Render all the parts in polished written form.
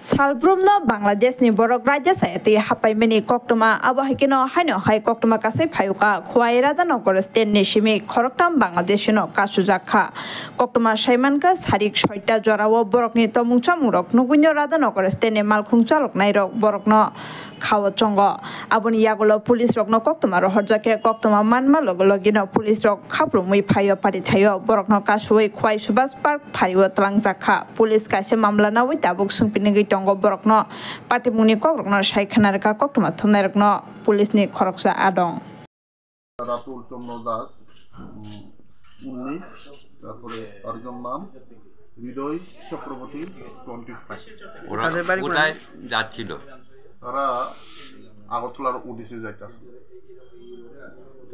सालब्रुमनो बांलादेशनि बरक राज्य सायति हापाइमेनि कोक्टमा आबहाइकेनो हाइनो हाइ कोक्टमा कासै फायुका खुवाइ राधानगर स्टेननि सिमि खरकटाम बांलादेशनो कासुजाखा कोक्टमा साइमानका सारिक सयटा जराव बरकनि तमुंचा मुरक नुगुन्यो राधानगर स्टेननि मालखुं चालक नाइरक बरकनो खाव चंग आबुनि यागुलो पुलिस रकनो कोक्टमा रहरजाके कोक्टमा मानमा लगलगिनो पुलिस रक खाप्रुमुइ फायो पारिथायो बरकनो कासुइ खुवाइ सुबास पार्क फारियो तलांजाखा पुलिस कासे मामला नावै दाबुक सुंपिनि tongo borokno patimuni kokrokno saikhanarka koktoma thumnairokno pulisni khoroksa adong Ratul Chandra Das 19 তারপরে অর্জন নাম হৃদয় চক্রবর্তী 25 ওরা কোথায় যাচ্ছিল তারা আগরতলার উদ্দেশ্যে যাইতাছে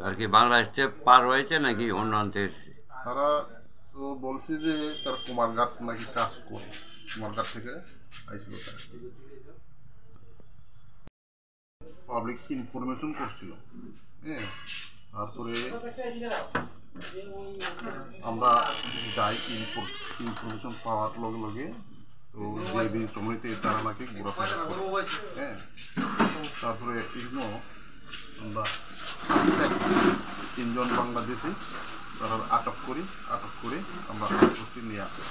আর কি বাংলাদেশে পার হয়েছে নাকি অন্যান্যের তারা তো বলছে যে তার কুমারঘাট নাকি কাজ করে কুমারঘাট থেকে আইছিল পাবলিক ইনফরমেশন করছিল হ্যাঁ তারপরে আমরা যাই ইনফরমেশন পাওয়ার লগে লগে তো যে সময়তে তারা নাকি ঘোরাফেরা করে হ্যাঁ তারপরে আমরা 3 জন বাংলাদেশি তারা আটক করে আমরা নিয়ে আসি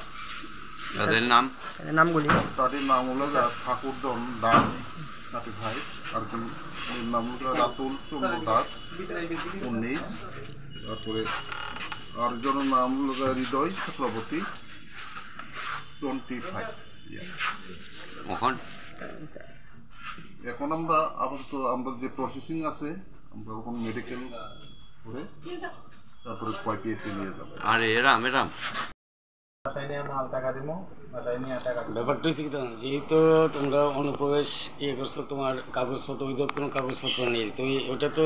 তাদের নাম হলো ঠাকুরদন দাস 35 আর নাম হলো রাতুল চন্দ্র দাস 19 তারপরে আরেকজনের নাম হলো হৃদয় চক্রবর্তী 25 এখন আমরা আপাতত আমরা যে প্রসেসিং আছে আমরা এখন মেডিকেল করে তারপরে কয়পিএসি নিয়ে যাবো আরে এরাম ব্যাপারটা হচ্ছে কি যেহেতু তোমরা অনুপ্রবেশ ইয়ে করছো তোমার কাগজপত্র বৈধ কোনো কাগজপত্র নেই তো ওটা তো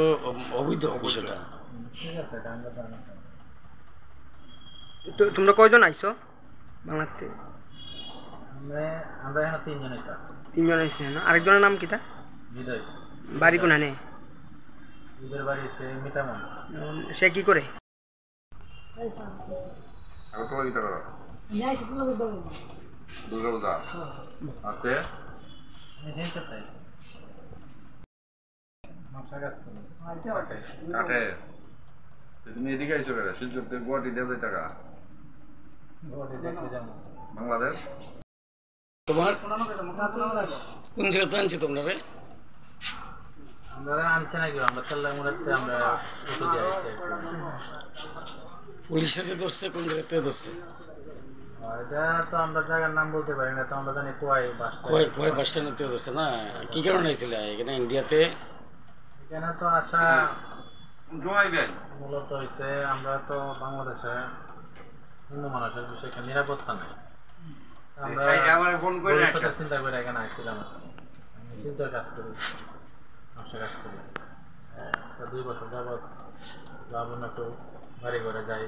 অবৈধ বিষয়টা তো তোমরা কয়জন আইছো বাংলাতে আমরা এখানে 3 জন আইছি 3 জন আইছে না আরেকজনের নাম কিটা হৃদয় বাড়ি কোনানে ইদের বাড়ি সে মিটামন সে কি করে আগরতলা গিয়ে টাকা যাইছে কোন দুর্গাপূজা আছে এই তো মাছটা গাছ কাটে তুমি এদিকে আইছো কেন শিলচরতে গুয়াহাটি দেবে টাকা গুয়াহাটি দেখতে যাব বাংলাদেশ তোমার কোন জায়গাতে আনছি তোমরা রে আমরা আনছে নাকি আমরা চললাম মুরাতে আমরা উঠে যাইছে পুলিশ এসে ধরছে কোন জায়গাতে ধরছে এটা তো আমরা জায়গার নাম বলতে পারি না তো আমরা জানি কোয়াই বাস স্ট্যান্ডে ধরছে না কি কারণে আইছিল এখানে ইন্ডিয়াতে এখানে তো আসা মূলত হয়েছে আমরা তো বাংলাদেশে হিন্দু মানুষের বিষয়ে নিরাপত্তা নেই আমরা চিন্তা করে এখানে আসছিলাম চিন্তার কাজ করি নকশা কাজ করি 2 বছর যাবৎ ভাবুন একটু বাড়ি ঘরে যাই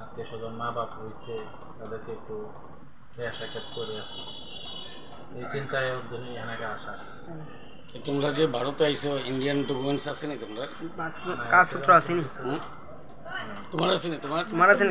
আত্মীয় স্বজন মা বাপ হয়েছে তাদেরকে একটু দেয়া সাক্ষাৎ করে আসি এই চিন্তায় এখানে আসা তোমরা যে ভারতে আইছো ইন্ডিয়ান ডকুমেন্টস আছে নি তোমরা কাগজপত্র আছে নি তোমার আছে নি তোমার আছে